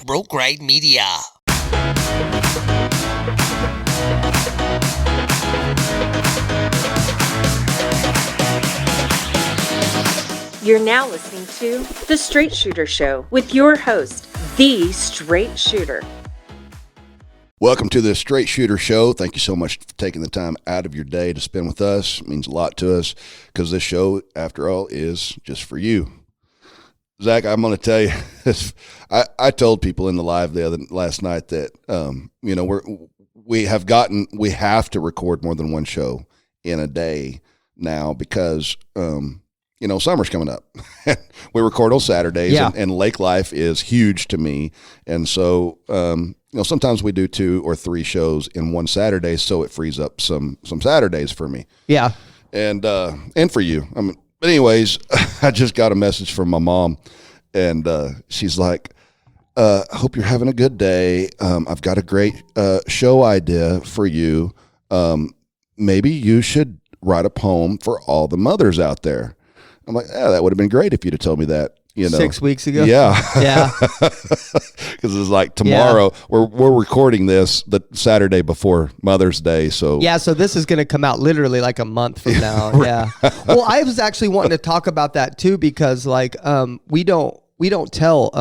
Broke Ride Media. You're now listening to The Straight Shooter Show with your host, The Straight Shooter. Welcome to The Straight Shooter Show. Thank you so much for taking the time out of your day to spend with us. It means a lot to us because this show, after all, is just for you. Zach, I'm going to tell you, I told people in the live last night that, we have to record more than one show in a day now because, summer's coming up. We record on Saturdays, and lake life is huge to me. And so, sometimes we do 2 or 3 shows in one Saturday, so it frees up some Saturdays for me. Yeah. And for you. But anyways, I just got a message from my mom, and she's like, I hope you're having a good day. I've got a great show idea for you. Maybe you should write a poem for all the mothers out there. I'm like, that would have been great if you'd have told me that, 6 weeks ago. Yeah. Yeah. Because it's like tomorrow, we're recording this the Saturday before Mother's Day. So so this is going to come out literally like a month from now. Yeah. Well, I was actually wanting to talk about that too, because we don't tell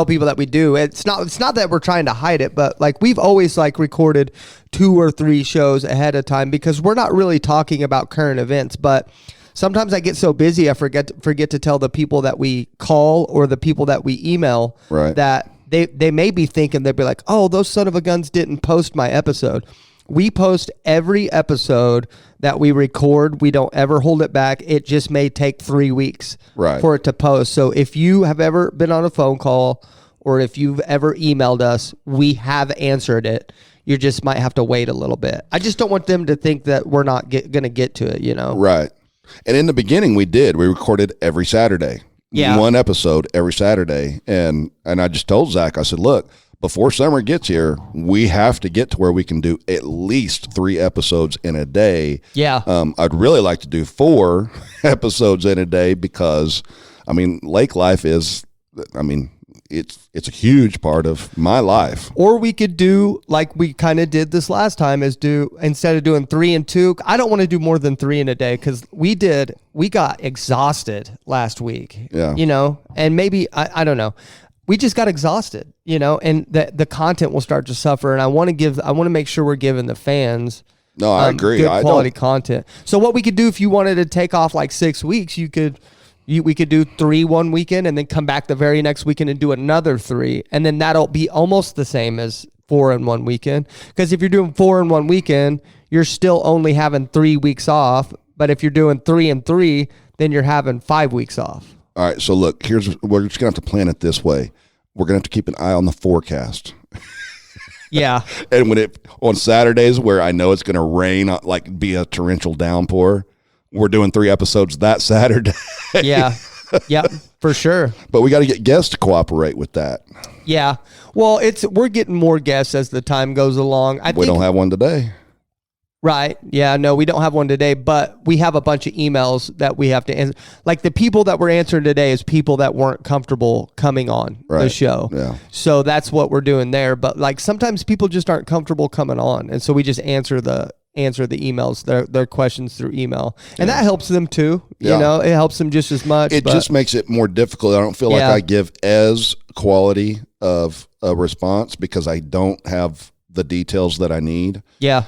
people that we do. It's not that we're trying to hide it, but we've always recorded 2 or 3 shows ahead of time because we're not really talking about current events, but sometimes I get so busy I forget to tell the people that we call or the people that we email that they may be thinking, they'd be like, oh, those son of a guns didn't post my episode. We post every episode that we record. We don't ever hold it back. It just may take 3 weeks for it to post. So if you have ever been on a phone call or if you've ever emailed us, we have answered it. You just might have to wait a little bit. I just don't want them to think that we're not going to get to it, Right. And in the beginning, we recorded every Saturday. Yeah. One episode every Saturday. And I just told Zach, I said, look, before summer gets here, we have to get to where we can do at least 3 episodes in a day. Yeah. I'd really like to do 4 episodes in a day because, lake life is, it's a huge part of my life. Or we could do like we kind of did this last time, instead of doing 3 and 2. I don't want to do more than 3 in a day because we got exhausted last week. Yeah. And maybe I don't know. We just got exhausted, and the content will start to suffer. And I want to make sure we're giving the fans No, I agree. Good quality content. So what we could do if you wanted to take off 6 weeks, we could do 3 one weekend and then come back the very next weekend and do another 3. And then that'll be almost the same as 4 in one weekend. Because if you're doing 4 in one weekend, you're still only having 3 weeks off. But if you're doing 3 and 3, then you're having 5 weeks off. All right. So look, we're just going to have to plan it this way. We're going to have to keep an eye on the forecast. Yeah. And on Saturdays where I know it's going to rain, be a torrential downpour, we're doing 3 episodes that Saturday. Yeah. Yep, for sure. But we got to get guests to cooperate with that. Yeah. Well, we're getting more guests as the time goes along. We don't have one today. Right. Yeah, no, we don't have one today, but we have a bunch of emails that we have to answer. The people that we're answering today is people that weren't comfortable coming on the show. Yeah. So that's what we're doing there. But sometimes people just aren't comfortable coming on. And so we just answer the emails, their questions through email. And that helps them too. Yeah. It helps them just as much. It just makes it more difficult. I don't feel like I give as quality of a response because I don't have the details that I need. Yeah.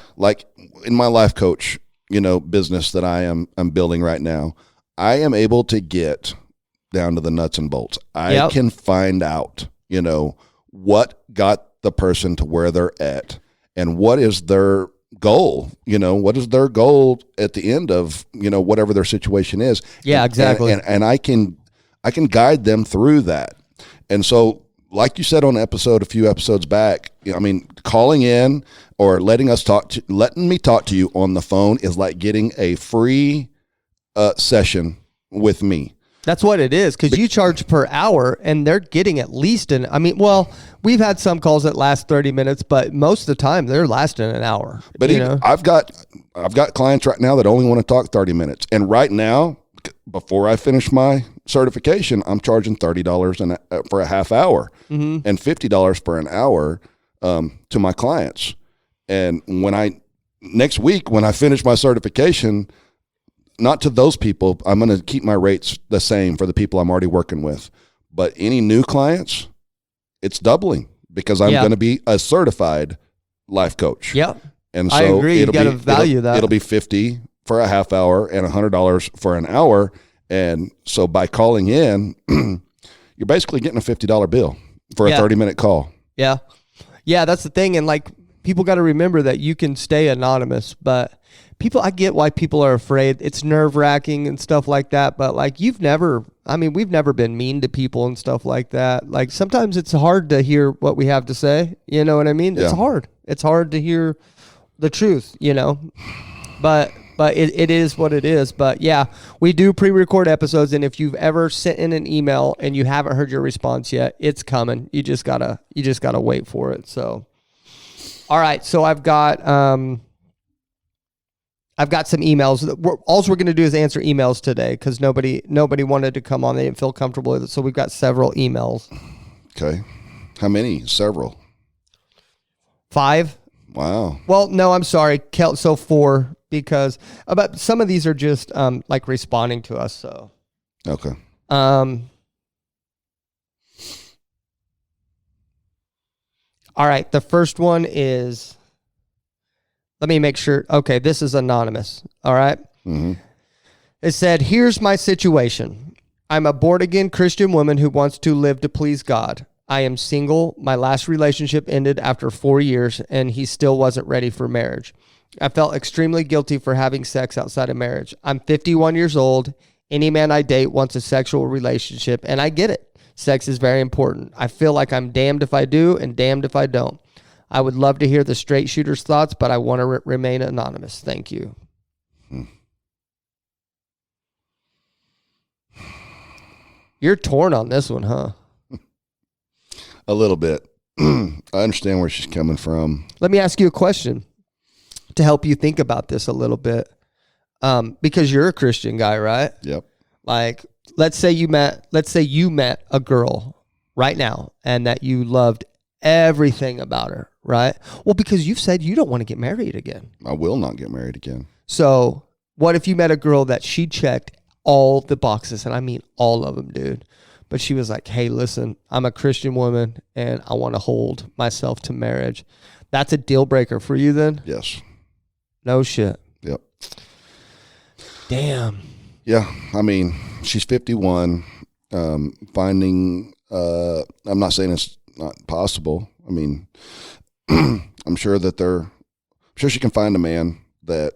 In my life coach, business that I'm building right now, I am able to get down to the nuts and bolts. I can find out, what got the person to where they're at and what is their goal, what is their goal at the end of, whatever their situation is. Yeah, exactly. And I can guide them through that. And so, like you said on a few episodes back, calling in or letting me talk to you on the phone is like getting a free session with me. That's what it is, because you charge per hour, and they're getting at least we've had some calls that last 30 minutes, but most of the time they're lasting an hour. But I've got clients right now that only want to talk 30 minutes, and right now, before I finish my certification, I'm charging $30 for a half hour and $50 for an hour to my clients. And next week, when I finish my certification, not to those people, I'm going to keep my rates the same for the people I'm already working with. But any new clients, it's doubling because I'm going to be a certified life coach. Yep. And so I agree. You got to value that. It'll be $50 for a half hour and $100 for an hour. And so by calling in, you're basically getting a $50 bill for a 30-minute call. Yeah. Yeah, that's the thing. And like, people got to remember that you can stay anonymous, but I get why people are afraid. It's nerve-wracking and stuff like that. But like, we've never been mean to people and stuff like that. Like, sometimes it's hard to hear what we have to say. You know what I mean? It's hard. It's hard to hear the truth, but it is what it is. But yeah, we do pre-record episodes. And if you've ever sent in an email and you haven't heard your response yet, it's coming. You just gotta wait for it. So, all right. So I've got some emails. All we're going to do is answer emails today because nobody wanted to come on. They didn't feel comfortable with it. So we've got several emails. Okay. How many? Several. 5. Wow. Well, no, I'm sorry. So 4, because but some of these are just like responding to us. So. Okay. All right. The first one is, let me make sure. Okay. This is anonymous. All right. Mm-hmm. It said, here's my situation. I'm a born-again Christian woman who wants to live to please God. I am single. My last relationship ended after 4 years, and he still wasn't ready for marriage. I felt extremely guilty for having sex outside of marriage. I'm 51 years old. Any man I date wants a sexual relationship, and I get it. Sex is very important. I feel like I'm damned if I do and damned if I don't. I would love to hear the straight shooter's thoughts, but I want to remain anonymous. Thank you. You're torn on this one, huh? A little bit. I understand where she's coming from. Let me ask you a question to help you think about this a little bit. Because you're a Christian guy, right? Yep. Like, let's say you met a girl right now and that you loved everything about her, right? Well, because you've said you don't want to get married again. I will not get married again. So what if you met a girl that she checked all the boxes, and I mean all of them, dude, but she was like, hey, listen, I'm a Christian woman and I want to hold myself to marriage. That's a deal breaker for you then? Yes. No shit. Yep. Damn. Yeah. I mean, she's 51. I'm not saying it's not possible. I mean, I'm sure she can find a man that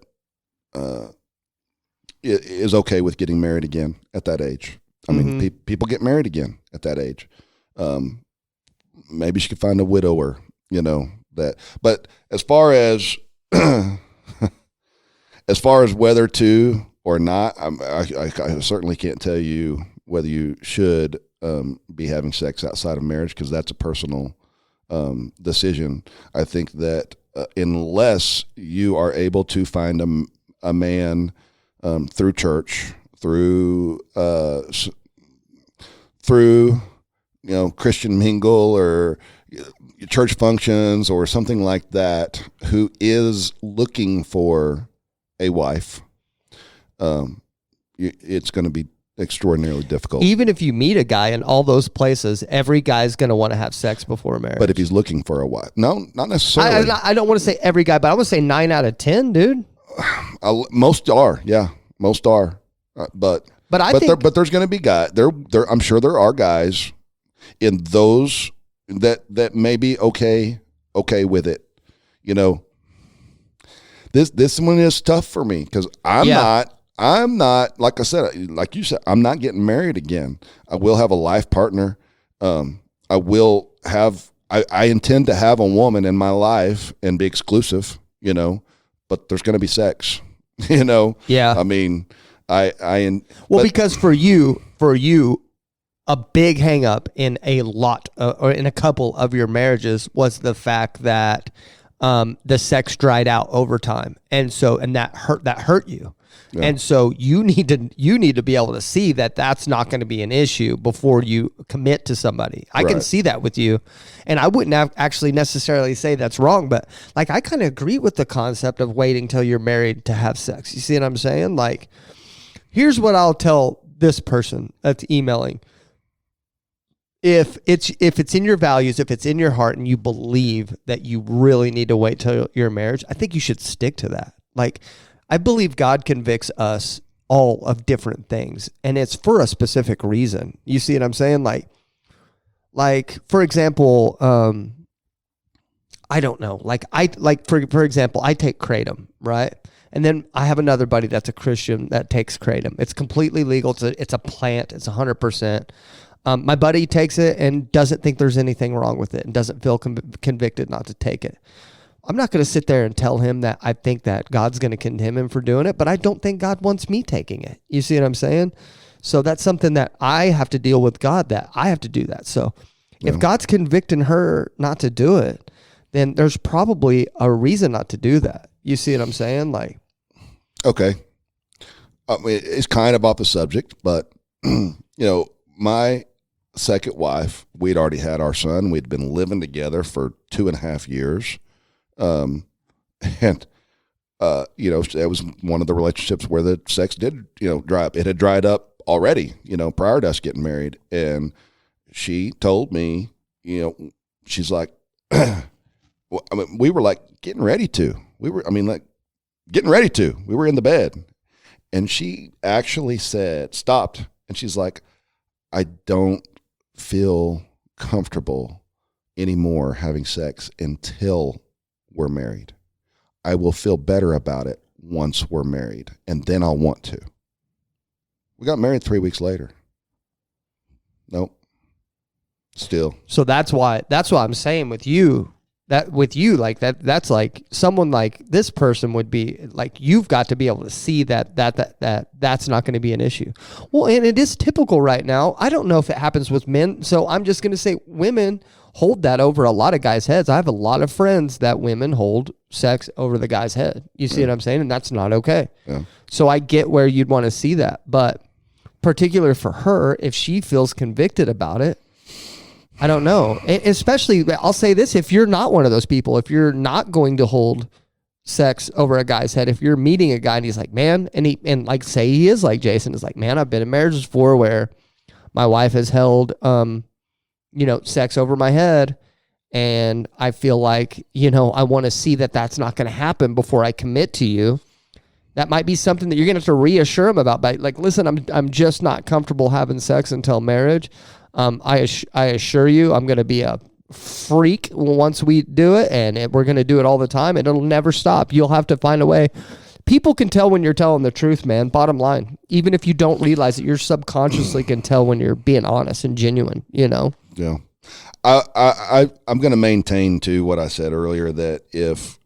is okay with getting married again at that age. I mean, people get married again at that age. Maybe she could find a widower, but as far as, whether to or not, I certainly can't tell you whether you should be having sex outside of marriage, because that's a personal decision. I think that unless you are able to find a man through church, through Christian mingle or church functions or something like that, who is looking for a wife, it's going to be extraordinarily difficult. Even if you meet a guy in all those places, every guy's going to want to have sex before marriage. But if he's looking for a wife, no, not necessarily. I don't want to say every guy, but I would say 9 out of 10, dude. Most are, yeah, most are. But there's going to be guys. I'm sure there are guys in those that may be okay with it. This one is tough for me because I'm not, like I said, like you said, I'm not getting married again. I will have a life partner. I intend to have a woman in my life and be exclusive, but there's going to be sex, Yeah. I mean, because for you, a big hang up in a lot or in a couple of your marriages was the fact that the sex dried out over time. And that hurt you. Yeah. And so you need to be able to see that that's not going to be an issue before you commit to somebody. I can Right. see that with you, and I wouldn't actually necessarily say that's wrong, but like I kind of agree with the concept of waiting till you're married to have sex. You see what I'm saying? Like, here's what I'll tell this person that's emailing. If it's in your values, if it's in your heart, and you believe that you really need to wait till your marriage, I think you should stick to that. Like, I believe God convicts us all of different things, and it's for a specific reason. You see what I'm saying? Like for example, I don't know. For example, I take kratom, right? And then I have another buddy that's a Christian that takes kratom. It's completely legal. It's a plant. It's 100%. My buddy takes it and doesn't think there's anything wrong with it and doesn't feel convicted not to take it. I'm not going to sit there and tell him that I think that God's going to condemn him for doing it, but I don't think God wants me taking it. You see what I'm saying? So that's something that I have to deal with God, that I have to do that. So if God's convicting her not to do it, then there's probably a reason not to do that. You see what I'm saying? Like, Okay. I mean, it's kind of off the subject, but my second wife, we'd already had our son. We'd been living together for 2.5 years. That was one of the relationships where the sex did, dry up. It had dried up already, prior to us getting married. And she told me, she's like, we were like getting ready to. We were in the bed. And she actually stopped, and she's like, I don't feel comfortable anymore having sex until we're married. I will feel better about it once we're married, and then I'll want to. We got married 3 weeks later. Nope. Still. so that's what I'm saying with you. That's like someone like this person would be like, you've got to be able to see that that's not going to be an issue. Well, and it is typical right now. I don't know if it happens with men, so I'm just going to say women hold that over a lot of guys' heads. I have a lot of friends that women hold sex over the guy's head. You see what I'm saying? And that's not okay. Yeah. So I get where you'd want to see that, but particular for her, if she feels convicted about it, I don't know. Especially, I'll say this, if you're not one of those people, if you're not going to hold sex over a guy's head, if you're meeting a guy and he's like, man, and like say he is like Jason, is like, man, I've been in marriages before where my wife has held, sex over my head, and I feel like, I want to see that that's not going to happen before I commit to you. That might be something that you're going to have to reassure him about. But like, listen, I'm just not comfortable having sex until marriage. I assure you, I'm going to be a freak once we do it, and we're going to do it all the time, and it'll never stop. You'll have to find a way. People can tell when you're telling the truth, man. Bottom line, even if you don't realize it, you subconsciously can tell when you're being honest and genuine. Yeah. I'm going to maintain to what I said earlier, that if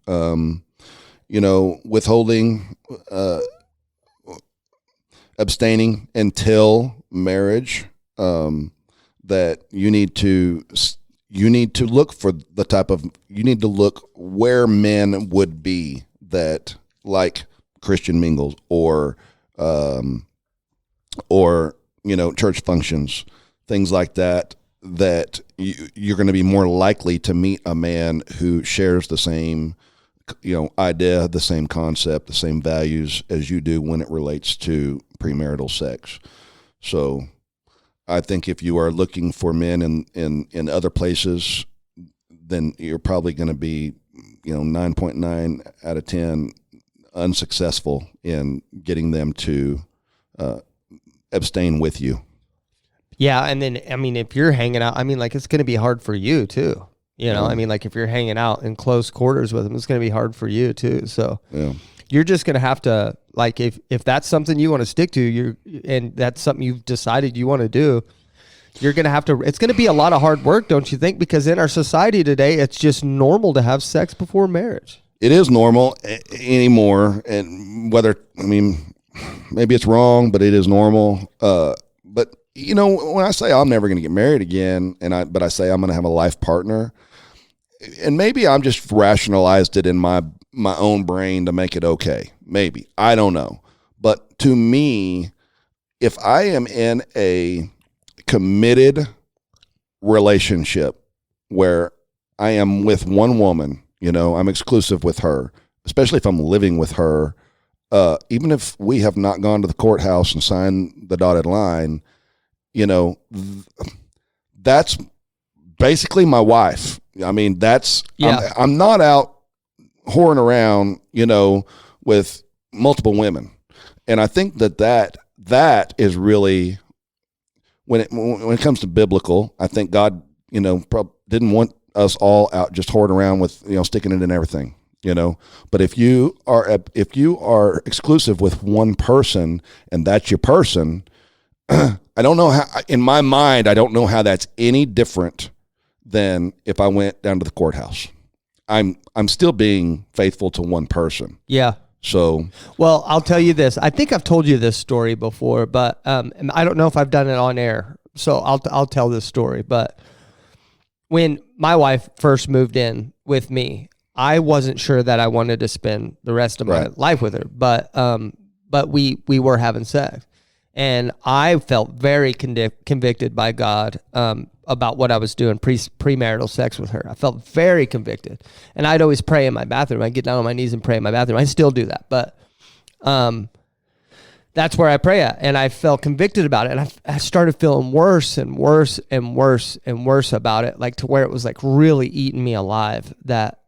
withholding, abstaining until marriage, that you need to look for you need to look where men would be, that like Christian mingles or church functions, things like that you're going to be more likely to meet a man who shares the same idea, the same concept, the same values as you do when it relates to premarital sex. So I think if you are looking for men in other places, then you're probably going to be, 9.9 out of 10 unsuccessful in getting them to abstain with you. Yeah, and then, if you're hanging out, it's going to be hard for you too. If you're hanging out in close quarters with them, it's going to be hard for you too. So you're just going to have to, like, if that's something you want to stick to, and that's something you've decided you want to do, you're going to have to, it's going to be a lot of hard work, don't you think? Because in our society today, it's just normal to have sex before marriage. It is normal anymore. And maybe it's wrong, but it is normal. But when I say I'm never going to get married again, but I say I'm going to have a life partner, and maybe I'm just rationalized it in my own brain to make it okay. Maybe. I don't know. But to me, if I am in a committed relationship where I am with one woman, I'm exclusive with her, especially if I'm living with her, even if we have not gone to the courthouse and signed the dotted line, that's basically my wife. I mean, I'm not out whoring around, with multiple women. And I think that is really, when it comes to biblical, I think God, didn't want us all out just whoring around with, sticking it in everything. But if you are exclusive with one person and that's your person, I don't know how, in my mind, I don't know how that's any different than if I went down to the courthouse. I'm still being faithful to one person. Yeah. So, well, I'll tell you this. I think I've told you this story before, but I don't know if I've done it on air. So I'll tell this story. But when my wife first moved in with me, I wasn't sure that I wanted to spend the rest of my life with her, but we were having sex, and I felt very convicted by God about what I was doing, premarital sex with her. I felt very convicted, and I'd always pray in my bathroom. I'd get down on my knees and pray in my bathroom. I still do that, but that's where I pray at, and I felt convicted about it, and I started feeling worse and worse and worse and worse about it, like to where it was like really eating me alive that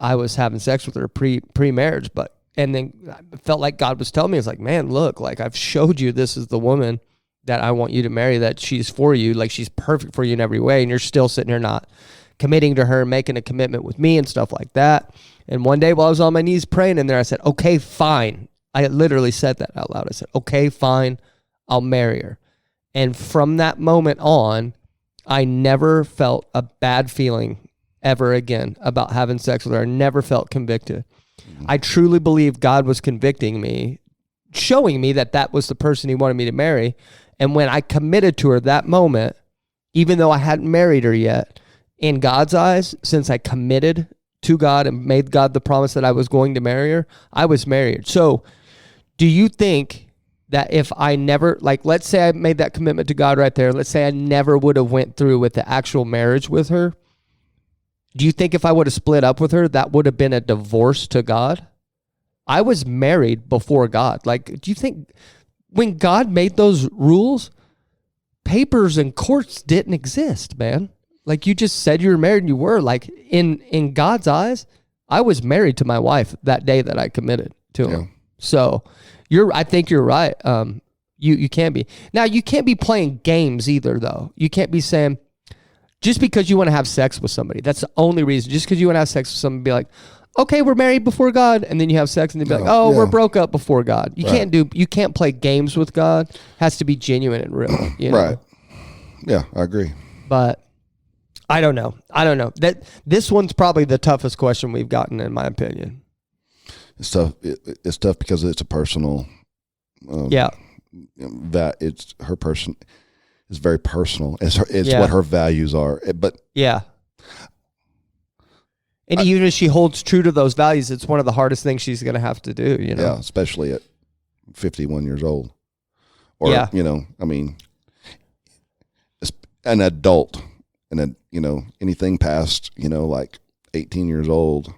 I was having sex with her pre-marriage. And then I felt like God was telling me, it's like, man, look, like I've showed you this is the woman that I want you to marry, that she's for you, like she's perfect for you in every way, and you're still sitting here not committing to her, making a commitment with me and stuff like that. And one day while I was on my knees praying in there, I said, okay, fine. I literally said that out loud. I said, okay, fine, I'll marry her. And from that moment on, I never felt a bad feeling ever again about having sex with her. I never felt convicted. I truly believe God was convicting me, showing me that was the person he wanted me to marry. And when I committed to her that moment, even though I hadn't married her yet, in God's eyes, since I committed to God and made God the promise that I was going to marry her, I was married. So do you think that if I never, like, let's say I made that commitment to God right there, let's say I never would have went through with the actual marriage with her, do you think if I would have split up with her, that would have been a divorce to God? I was married before God. Like, do you think when God made those rules, papers and courts didn't exist, man? Like, you just said you were married and you were. Like, in God's eyes, I was married to my wife that day that I committed to him. Yeah. So I think you're right. You can't be. Now, you can't be playing games either, though. You can't be saying, just because you want to have sex with somebody, that's the only reason. Just because you want to have sex with somebody, be like, okay, we're married before God, and then you have sex, and they'd be like, oh, we're broke up before God. You can't play games with God. It has to be genuine and real. You know? Right. Yeah, I agree. But I don't know. That this one's probably the toughest question we've gotten, in my opinion. It's tough. It's tough because it's a personal. That it's her person. It's very personal. It's what her values are. But yeah. And even if she holds true to those values, it's one of the hardest things she's going to have to do. Yeah, especially at 51 years old. Or I mean, an adult, and then anything past like 18 years old,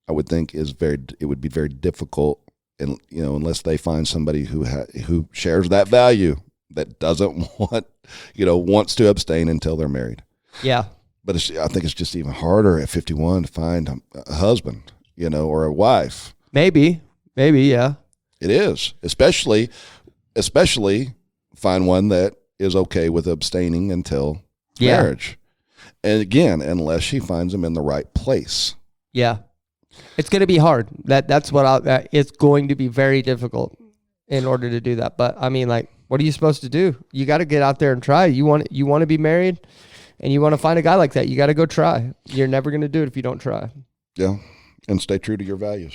I would think it would be very difficult, and unless they find somebody who shares that value, that doesn't wants to abstain until they're married. Yeah. But I think it's just even harder at 51 to find a husband, or a wife. Maybe, yeah. It is, especially find one that is okay with abstaining until marriage. And again, unless she finds him in the right place. Yeah. It's going to be hard. That's what it's going to be very difficult in order to do that. But I mean, like, what are you supposed to do? You got to get out there and try. You want to be married, and you want to find a guy like that. You got to go try. You're never going to do it if you don't try. Yeah, and stay true to your values.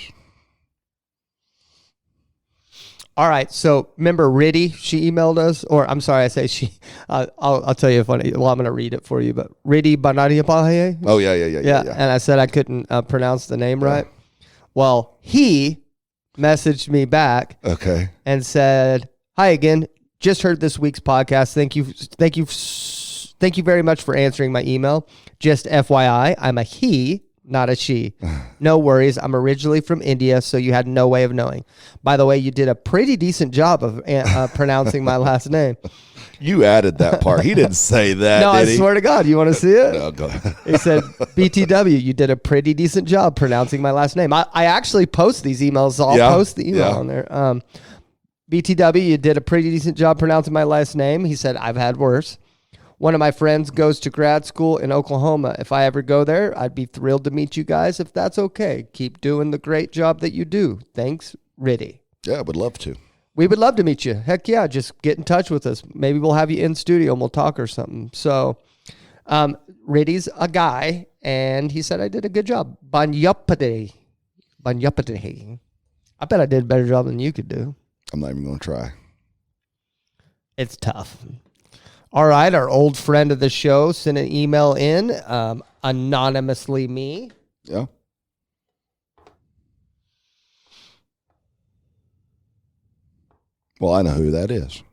All right. So remember Riddy? She emailed us, or I'm sorry, I say she. I'll tell you a funny. Well, I'm going to read it for you. But Riddy Banadiapahe. Oh yeah. And I said I couldn't pronounce the name right. Well, he messaged me back Okay. and said, "Hi again. Just heard this week's podcast. Thank you very much for answering my email. Just FYI, I'm a he, not a she. No worries. I'm originally from India, so you had no way of knowing. By the way, you did a pretty decent job of pronouncing my last name." You added that part. He didn't say that, No, I did he? swear to God. You want to see it? No, go ahead. He said, "BTW, you did a pretty decent job pronouncing my last name." I actually post these emails, so I'll post the email on there. BTW, you did a pretty decent job pronouncing my last name. He said, "I've had worse. One of my friends goes to grad school in Oklahoma. If I ever go there, I'd be thrilled to meet you guys if that's okay. Keep doing the great job that you do. Thanks, Riddy." Yeah, I would love to. We would love to meet you. Heck yeah, just get in touch with us. Maybe we'll have you in studio and we'll talk or something. So, Riddy's a guy, and he said I did a good job. Banyapade. I bet I did a better job than you could do. I'm not even going to try. It's tough. All right, our old friend of the show sent an email in, anonymously me. Yeah. Well, I know who that is.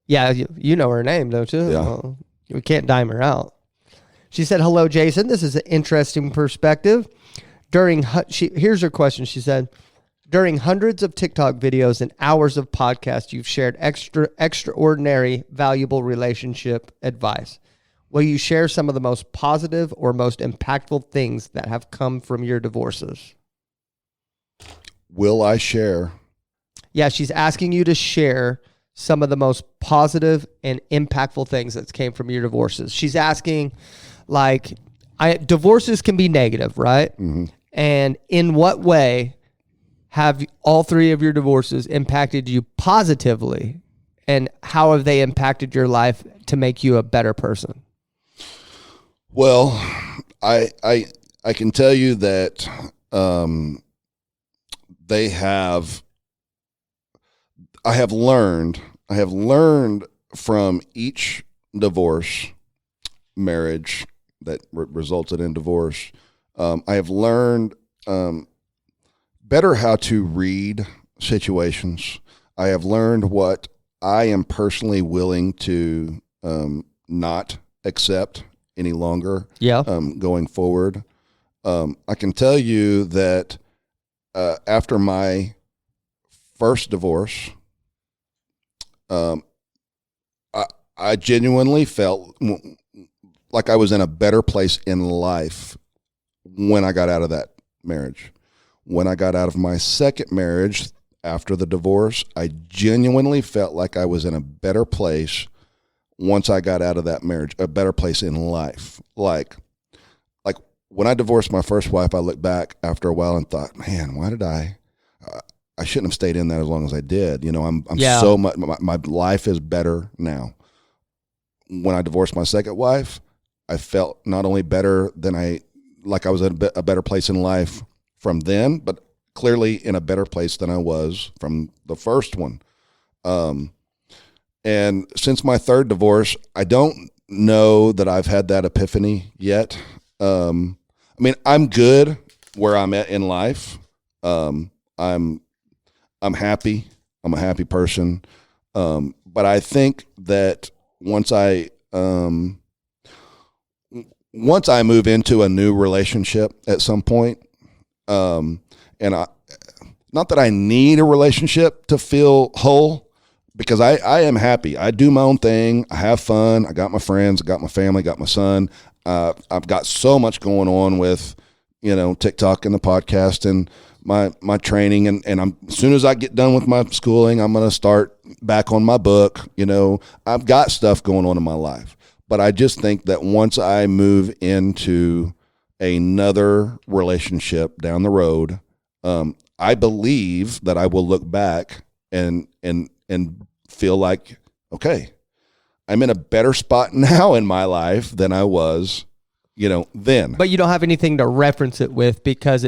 Yeah, you know her name, don't you? Yeah. Well, we can't dime her out. She said, "Hello, Jason. This is an interesting perspective. Here's her question. She said, during hundreds of TikTok videos and hours of podcasts, you've shared extraordinary, valuable relationship advice. Will you share some of the most positive or most impactful things that have come from your divorces?" Will I share? Yeah, she's asking you to share some of the most positive and impactful things that came from your divorces. She's asking, divorces can be negative, right? Mm-hmm. And in what way have all three of your divorces impacted you positively, and how have they impacted your life to make you a better person? Well, I can tell you that I have learned from each divorce marriage that resulted in divorce. I have learned better how to read situations. I have learned what I am personally willing to not accept any longer. Yeah. Going forward. I can tell you that after my first divorce, I genuinely felt like I was in a better place in life when I got out of that marriage. When I got out of my second marriage after the divorce, I genuinely felt like I was in a better place once I got out of that marriage, a better place in life. Like when I divorced my first wife, I looked back after a while and thought, man, why did I shouldn't have stayed in that as long as I did. You know, I'm so much, my life is better now. When I divorced my second wife, I felt not only better than I was in a better place in life from then, but clearly in a better place than I was from the first one. And since my third divorce, I don't know that I've had that epiphany yet. I mean, I'm good where I'm at in life. I'm happy. I'm a happy person. But I think that once I move into a new relationship at some point, and not that I need a relationship to feel whole, because I am happy. I do my own thing. I have fun. I got my friends. I got my family. Got my son. I've got so much going on with, TikTok and the podcast and my training. And as soon as I get done with my schooling, I'm going to start back on my book. I've got stuff going on in my life. But I just think that once I move into another relationship down the road, I believe that I will look back and feel like, okay, I'm in a better spot now in my life than I was, then. But you don't have anything to reference it with because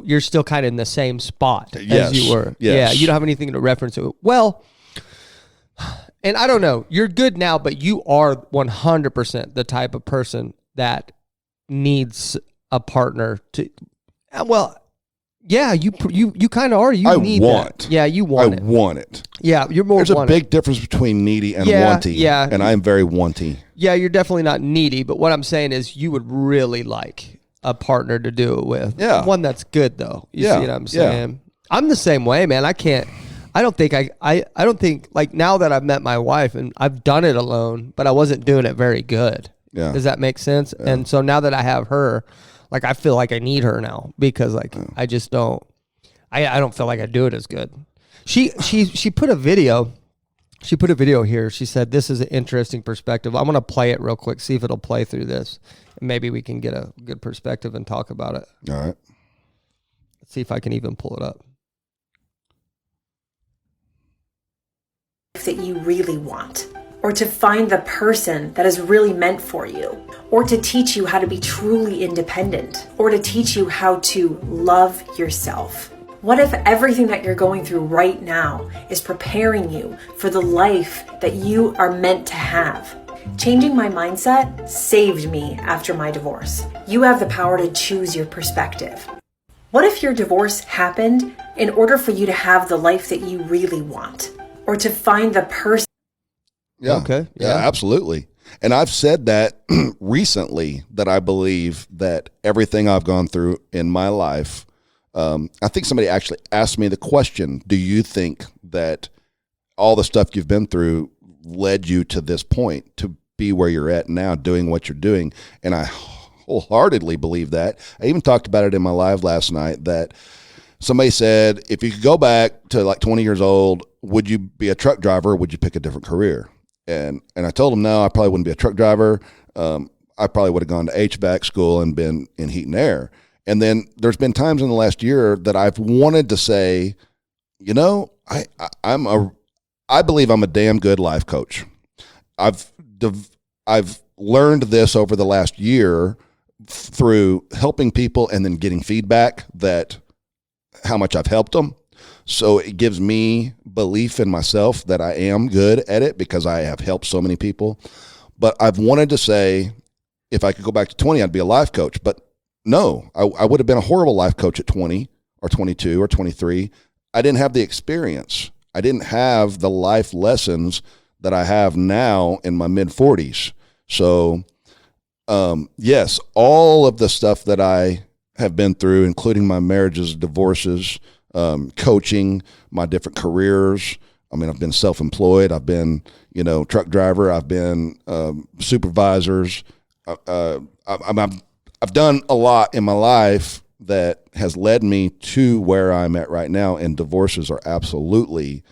you're still kind of in the same spot as you were. Yes. Yeah, you don't have anything to reference it with. Well, and I don't know, you're good now, but you are 100% the type of person that needs a partner to, well, Yeah, you kind of are. You I need want. that. Yeah, you want it. I want it. Yeah, you're more. There's a big difference between needy and wanty. Yeah. And I'm very wanty. Yeah, you're definitely not needy, but what I'm saying is you would really like a partner to do it with. Yeah. One that's good though. You Yeah. see what I'm saying? I'm the same way, man. I don't think like now that I've met my wife and I've done it alone, but I wasn't doing it very good. Yeah. Does that make sense? Yeah. And so now that I have her, like I feel like I need her now because like I just don't I don't feel like I do it as good. She put a video. She put a video here. She said, "This is an interesting perspective." I'm going to play it real quick, see if it'll play through this. And maybe we can get a good perspective and talk about it. All right. Let's see if I can even pull it up. That you really want, or to find the person that is really meant for you, or to teach you how to be truly independent, or to teach you how to love yourself. What if everything that you're going through right now is preparing you for the life that you are meant to have? Changing my mindset saved me after my divorce. You have the power to choose your perspective. What if your divorce happened in order for you to have the life that you really want, or to find the person? Yeah. Okay. Yeah, absolutely. And I've said that recently, that I believe that everything I've gone through in my life, I think somebody actually asked me the question, do you think that all the stuff you've been through led you to this point, to be where you're at now, doing what you're doing? And I wholeheartedly believe that. I even talked about it in my live last night, that somebody said, if you could go back to like 20 years old, would you be a truck driver or would you pick a different career? And I told them, no, I probably wouldn't be a truck driver. I probably would have gone to HVAC school and been in heat and air. And then there's been times in the last year that I've wanted to say, you know, I believe I'm a damn good life coach. I've learned this over the last year through helping people and then getting feedback that how much I've helped them. So it gives me belief in myself that I am good at it because I have helped so many people. But I've wanted to say, if I could go back to 20, I'd be a life coach. But no, I would have been a horrible life coach at 20 or 22 or 23. I didn't have the experience. I didn't have the life lessons that I have now in my mid-40s. So, yes, all of the stuff that I have been through, including my marriages, divorces, coaching, my different careers. I mean, I've been self-employed. I've been, truck driver. I've been supervisors. I've done a lot in my life that has led me to where I'm at right now, and divorces are absolutely,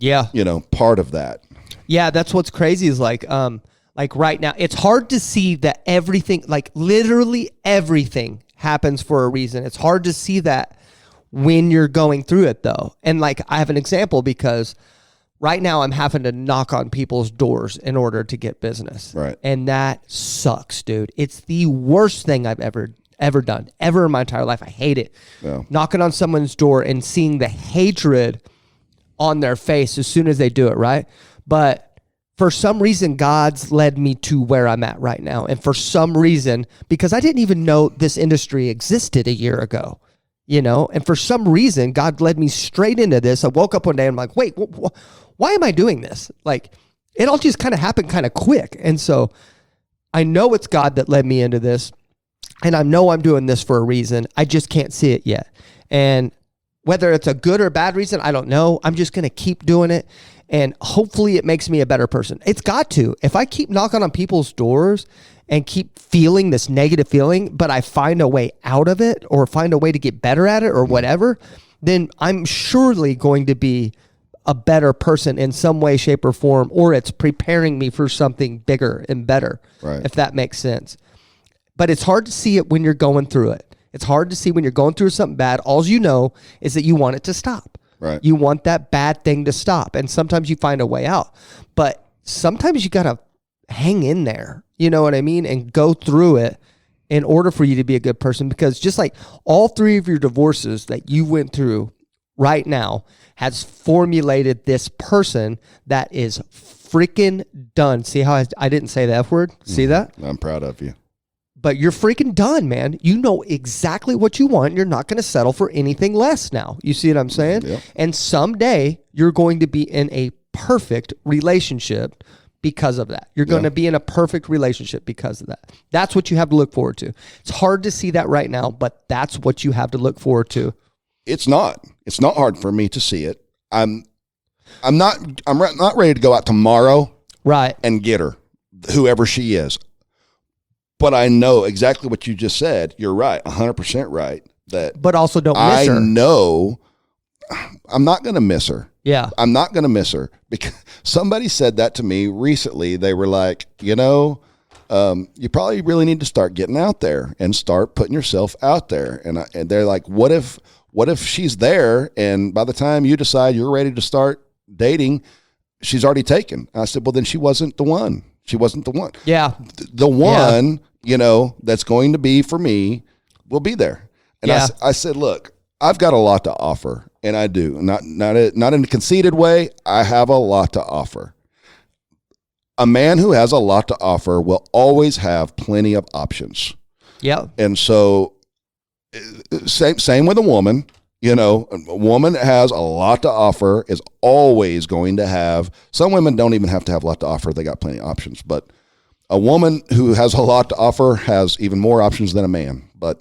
part of that. Yeah, that's what's crazy is like right now, it's hard to see that everything, like literally everything happens for a reason. It's hard to see that when you're going through it though. And like, I have an example because right now I'm having to knock on people's doors in order to get business. Right. And that sucks, dude. It's the worst thing I've ever done, ever in my entire life. I hate it. Yeah. Knocking on someone's door and seeing the hatred on their face as soon as they do it, right? But for some reason, God's led me to where I'm at right now. And for some reason, because I didn't even know this industry existed a year ago, and for some reason, God led me straight into this. I woke up one day and I'm like, wait, why am I doing this? Like, it all just kind of happened kind of quick. And so I know it's God that led me into this. And I know I'm doing this for a reason. I just can't see it yet. And whether it's a good or bad reason, I don't know. I'm just going to keep doing it. And hopefully it makes me a better person. It's got to. If I keep knocking on people's doors and keep feeling this negative feeling, but I find a way out of it or find a way to get better at it or whatever, then I'm surely going to be a better person in some way, shape, or form, or it's preparing me for something bigger and better, right, if that makes sense. But it's hard to see it when you're going through it. It's hard to see when you're going through something bad. All you know is that you want it to stop. Right. You want that bad thing to stop. And sometimes you find a way out. But sometimes you got to hang in there, you know what I mean? And go through it in order for you to be a good person. Because just like all three of your divorces that you went through right now has formulated this person that is freaking done. See how I didn't say the F word? See that? I'm proud of you. but you're freaking done, man. You know exactly what you want. You're not going to settle for anything less now. You see what I'm saying? Yep. And someday you're going to be in a perfect relationship because of that. You're going to be in a perfect relationship because of that. That's what you have to look forward to. It's hard to see that right now, but that's what you have to look forward to. It's not hard for me to see it. I'm not ready to go out tomorrow Right. and get her, whoever she is. But I know exactly what you just said. You're right, 100% right. But also don't miss her. I know I'm not going to miss her. Yeah. I'm not going to miss her because somebody said that to me recently. They were like, you probably really need to start getting out there and start putting yourself out there. And they're like, what if she's there and by the time you decide you're ready to start dating, she's already taken? I said, well, then she wasn't the one. She wasn't the one. Yeah. The one, that's going to be for me will be there. And I said, look, I've got a lot to offer, and I do. Not in a conceited way. I have a lot to offer. A man who has a lot to offer will always have plenty of options. Yeah. And so same with a woman. A woman that has a lot to offer is always going to have, some women don't even have to have a lot to offer. They got plenty of options. But a woman who has a lot to offer has even more options than a man. But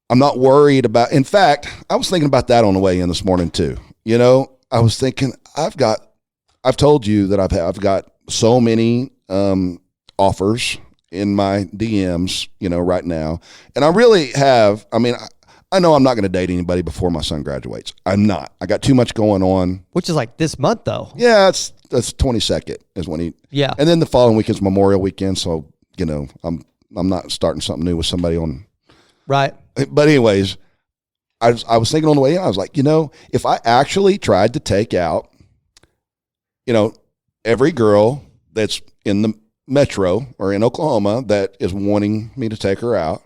I'm not worried about, in fact, I was thinking about that on the way in this morning too. I was thinking, I've told you that I've got so many offers in my DMs, right now. And I really have, I know I'm not going to date anybody before my son graduates. I'm not. I got too much going on. Which is like this month though. Yeah, that's 22nd is when Yeah. And then the following week is Memorial Weekend, so I'm not starting something new with somebody on. Right. But anyways, I was thinking on the way in, I was like, if I actually tried to take out, every girl that's in the metro or in Oklahoma that is wanting me to take her out,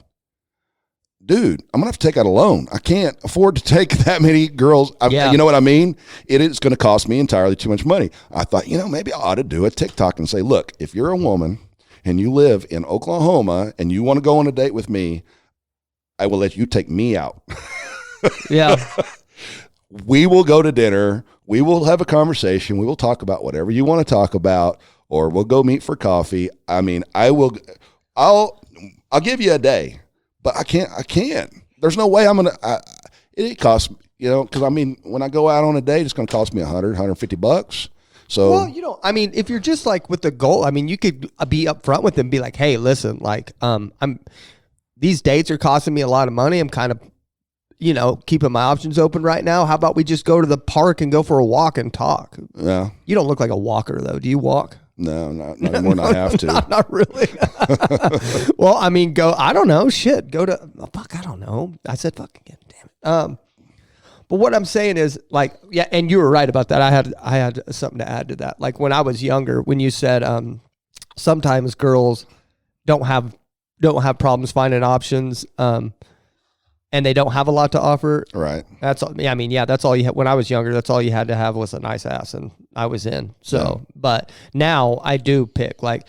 dude, I'm going to have to take out a loan. I can't afford to take that many girls. You know what I mean? It is going to cost me entirely too much money. I thought, maybe I ought to do a TikTok and say, look, if you're a woman and you live in Oklahoma and you want to go on a date with me, I will let you take me out. Yeah. We will go to dinner. We will have a conversation. We will talk about whatever you want to talk about, or we'll go meet for coffee. I'll give you a day. But I can't. There's no way I'm going to, it costs, because when I go out on a date, it's going to cost me $150. So, well, if you're just like with the goal, you could be upfront with them, be like, hey, listen, like, these dates are costing me a lot of money. I'm kind of, keeping my options open right now. How about we just go to the park and go for a walk and talk? Yeah. You don't look like a walker though. Do you walk? No, not anymore than I have to. Not really. Well, go, I don't know. Shit. Go to, I don't know. I said fuck again. Damn it. But what I'm saying is like, yeah, and you were right about that. I had something to add to that. Like when I was younger, when you said sometimes girls don't have problems finding options, and they don't have a lot to offer. Right. That's all. Yeah, that's all you had. When I was younger, that's all you had to have was a nice ass, and I was in. So, But now I do pick, like,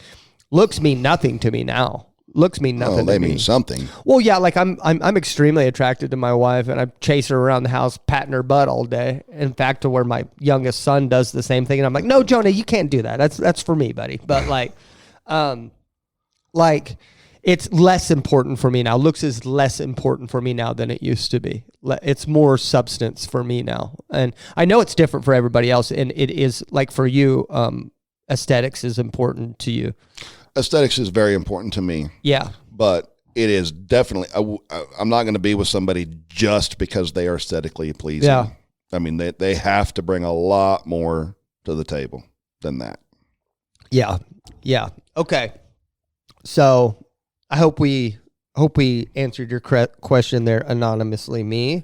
looks mean nothing to me now. Looks mean nothing to me. They mean something. Well, yeah, like I'm extremely attracted to my wife, and I chase her around the house patting her butt all day. In fact, to where my youngest son does the same thing, and I'm like, no, Jonah, you can't do that. That's for me, buddy. But like, it's less important for me now. Looks is less important for me now than it used to be. It's more substance for me now. And I know it's different for everybody else. And it is, like, for you, aesthetics is important to you. Aesthetics is very important to me. Yeah. But it is definitely, I'm not going to be with somebody just because they are aesthetically pleasing. Yeah. They have to bring a lot more to the table than that. Yeah. Yeah. Okay. So I hope we answered your question there anonymously, me.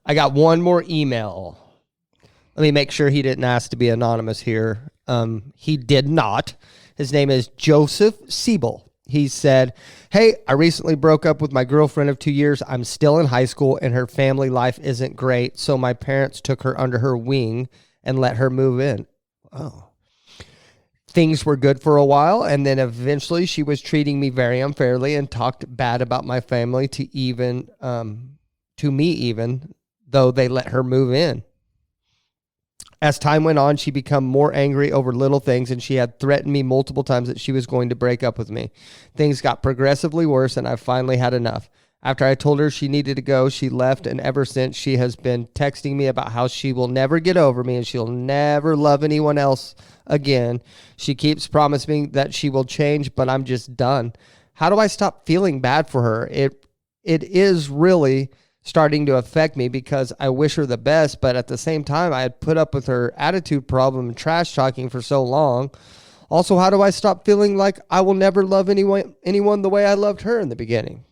I got one more email. Let me make sure he didn't ask to be anonymous here. He did not. His name is Joseph Siebel. He said, hey, I recently broke up with my girlfriend of 2 years. I'm still in high school and her family life isn't great. So my parents took her under her wing and let her move in. Oh. things were good for a while, and then eventually she was treating me very unfairly and talked bad about my family to me, even though they let her move in. As time went on, she became more angry over little things, and she had threatened me multiple times that she was going to break up with me. Things got progressively worse, and I finally had enough. After I told her she needed to go, she left, and ever since she has been texting me about how she will never get over me and she'll never love anyone else again. She keeps promising that she will change, but I'm just done. How do I stop feeling bad for her? It is really starting to affect me because I wish her the best, but at the same time, I had put up with her attitude problem and trash talking for so long. Also, how do I stop feeling like I will never love anyone the way I loved her in the beginning?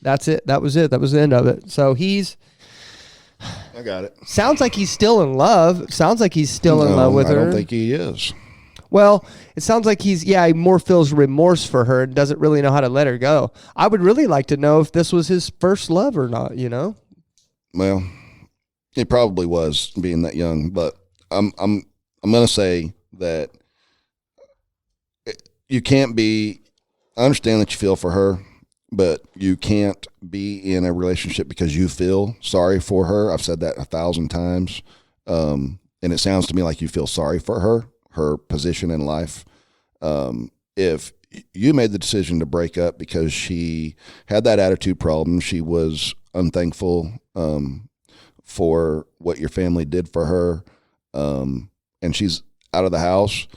That's it. That was it. That was the end of it. So I got it. Sounds like he's still in love. Sounds like he's still in love with her. I don't think he is. Well, it sounds like he more feels remorse for her and doesn't really know how to let her go. I would really like to know if this was his first love or not, Well, it probably was, being that young, but I'm going to say that you can't be, I understand that you feel for her, but you can't be in a relationship because you feel sorry for her. I've said that 1,000 times. And it sounds to me like you feel sorry for her position in life. If you made the decision to break up because she had that attitude problem, she was unthankful for what your family did for her, and she's out of the house,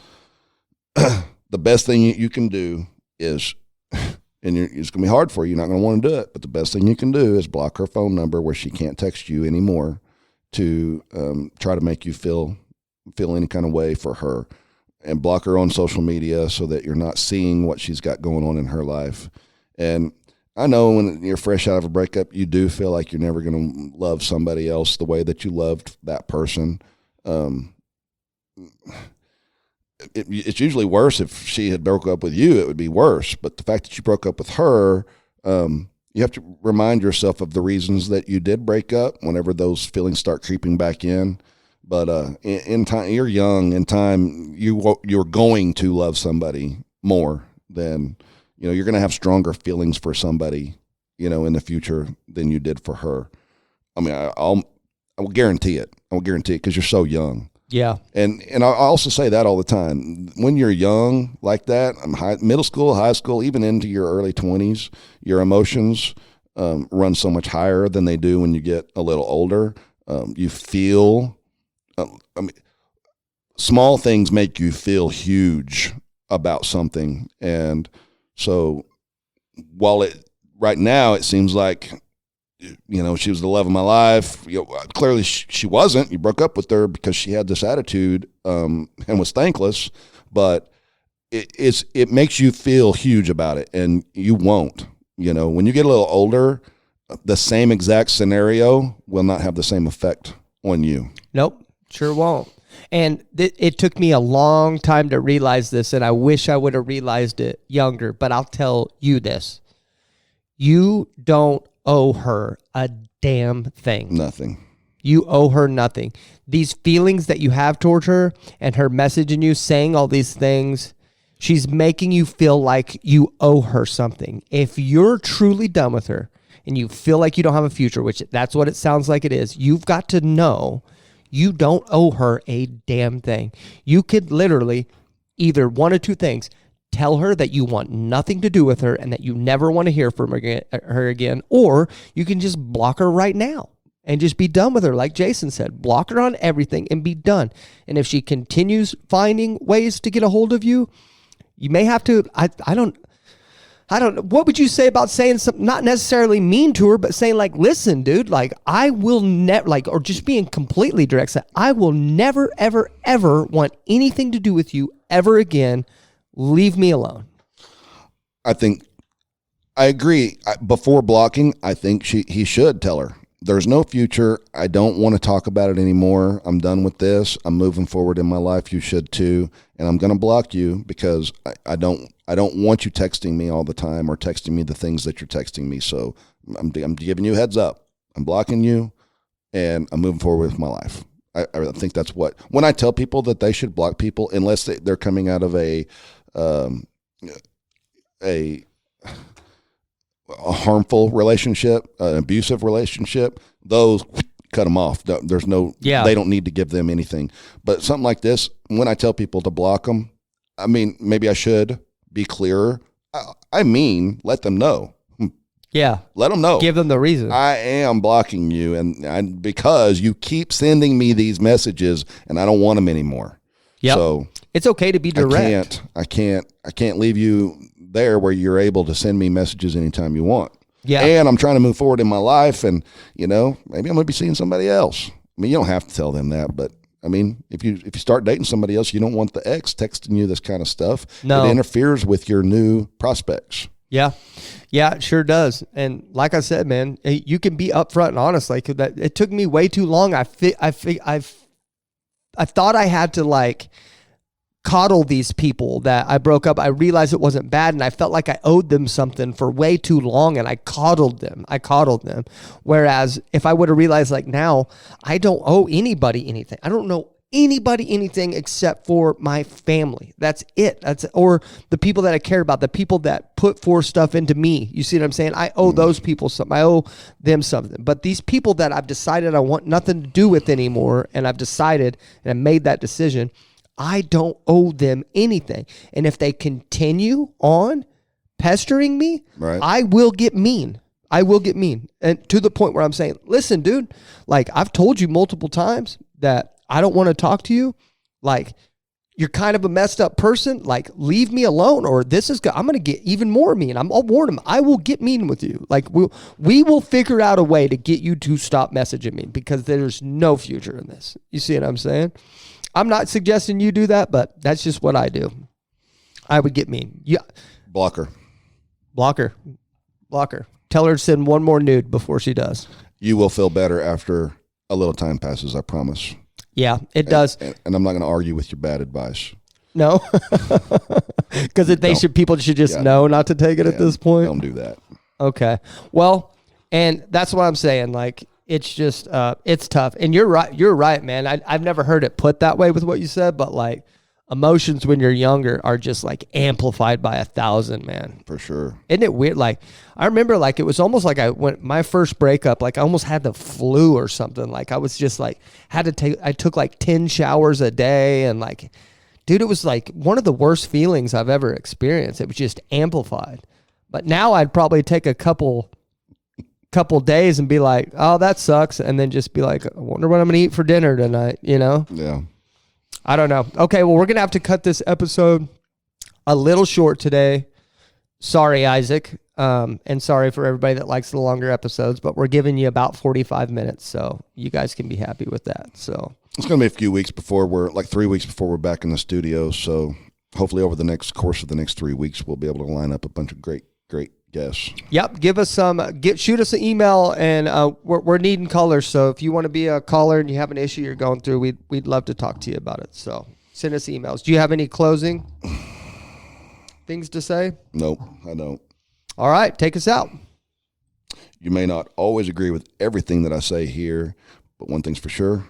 the best thing you can do is, and it's going to be hard for you, you're not going to want to do it, but the best thing you can do is block her phone number where she can't text you anymore to try to make you feel any kind of way for her, and block her on social media so that you're not seeing what she's got going on in her life. And I know when you're fresh out of a breakup, you do feel like you're never going to love somebody else the way that you loved that person. It's usually worse if she had broke up with you. It would be worse. But the fact that you broke up with her, you have to remind yourself of the reasons that you did break up whenever those feelings start creeping back in. But in time, you're young. In time, you're going to love somebody more than, you're going to have stronger feelings for somebody, in the future than you did for her. I mean, I will guarantee it. I will guarantee it because you're so young. Yeah. And I also say that all the time. When you're young like that, middle school, high school, even into your early 20s, your emotions run so much higher than they do when you get a little older. You feel, small things make you feel huge about something. And so while right now it seems like, she was the love of my life, clearly she wasn't. You broke up with her because she had this attitude and was thankless, but it makes you feel huge about it, and you won't. When you get a little older, the same exact scenario will not have the same effect on you. Nope, sure won't. And it took me a long time to realize this, and I wish I would have realized it younger, but I'll tell you this. You don't owe her a damn thing. Nothing. You owe her nothing. These feelings that you have towards her and her messaging you, saying all these things, she's making you feel like you owe her something. If you're truly done with her and you feel like you don't have a future, which that's what it sounds like it is, you've got to know you don't owe her a damn thing. You could literally either one of two things: tell her that you want nothing to do with her and that you never want to hear from her again, or you can just block her right now and just be done with her. Like Jason said, block her on everything and be done. And if she continues finding ways to get a hold of you, you may have to, I don't know. What would you say about saying something, not necessarily mean to her, but saying like, listen, dude, like I will never, like, or just being completely direct, say, I will never, ever, ever want anything to do with you ever again. Leave me alone. I agree. Before blocking, I think he should tell her, there's no future. I don't want to talk about it anymore. I'm done with this. I'm moving forward in my life. You should too. And I'm going to block you because I don't want you texting me all the time or texting me the things that you're texting me. So I'm giving you a heads up. I'm blocking you and I'm moving forward with my life. I think that's when I tell people that they should block people, unless they're coming out of a harmful relationship, an abusive relationship, those cut them off. There's no, they don't need to give them anything. But something like this, when I tell people to block them, I mean, maybe I should be clearer. I mean, let them know. Yeah. Let them know. Give them the reason. I am blocking you and because you keep sending me these messages and I don't want them anymore. Yeah. So it's okay to be direct. I can't leave you there where you're able to send me messages anytime you want. Yeah. And I'm trying to move forward in my life and, maybe I'm going to be seeing somebody else. I mean, you don't have to tell them that, but I mean, if you start dating somebody else, you don't want the ex texting you this kind of stuff. No. It interferes with your new prospects. Yeah. Yeah, it sure does. And like I said, man, you can be upfront and honest. Like that, it took me way too long. I thought I had to like coddle these people that I broke up. I realized it wasn't bad, and I felt like I owed them something for way too long, and I coddled them. Whereas if I would have realized like now, I don't owe anybody anything. I don't know anybody anything except for my family. That's it. Or the people that I care about, the people that put forth stuff into me. You see what I'm saying? I owe those people something. I owe them something. But these people that I've decided I want nothing to do with anymore, and I've decided and I made that decision, I don't owe them anything. And if they continue on pestering me, right, I will get mean. And to the point where I'm saying, listen, dude, like I've told you multiple times that I don't want to talk to you. Like, you're kind of a messed up person. Like, leave me alone, or I'm going to get even more mean. I'll warn him. I will get mean with you. Like, we will figure out a way to get you to stop messaging me, because there's no future in this. You see what I'm saying? I'm not suggesting you do that, but that's just what I do. I would get mean. Yeah. Block her. Tell her to send one more nude before she does. You will feel better after a little time passes, I promise. Yeah, it does. And I'm not going to argue with your bad advice. No, because people should just know not to take it at this point. Don't do that. Okay. Well, and that's what I'm saying. Like, it's just, it's tough. And you're right, man. I've never heard it put that way with what you said, but like, emotions when you're younger are just like amplified by 1,000, man. For sure. Isn't it weird? Like, I remember like, it was almost like my first breakup, like I almost had the flu or something. Like I was just like, I took like 10 showers a day, and like, dude, it was like one of the worst feelings I've ever experienced. It was just amplified. But now I'd probably take a couple days and be like, oh, that sucks. And then just be like, I wonder what I'm going to eat for dinner tonight, Yeah. I don't know. Okay, well, we're going to have to cut this episode a little short today. Sorry, Isaac. And sorry for everybody that likes the longer episodes, but we're giving you about 45 minutes, so you guys can be happy with that. So it's going to be a few weeks before 3 weeks before we're back in the studio. So hopefully over the course of the next 3 weeks, we'll be able to line up a bunch of great guests. Yep. Give us shoot us an email, and we're needing callers. So if you want to be a caller and you have an issue you're going through, we'd love to talk to you about it. So send us emails. Do you have any closing things to say? Nope, I don't. All right, take us out. You may not always agree with everything that I say here, but one thing's for sure,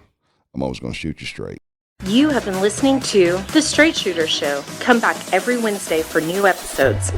I'm always going to shoot you straight. You have been listening to The Straight Shooter Show. Come back every Wednesday for new episodes.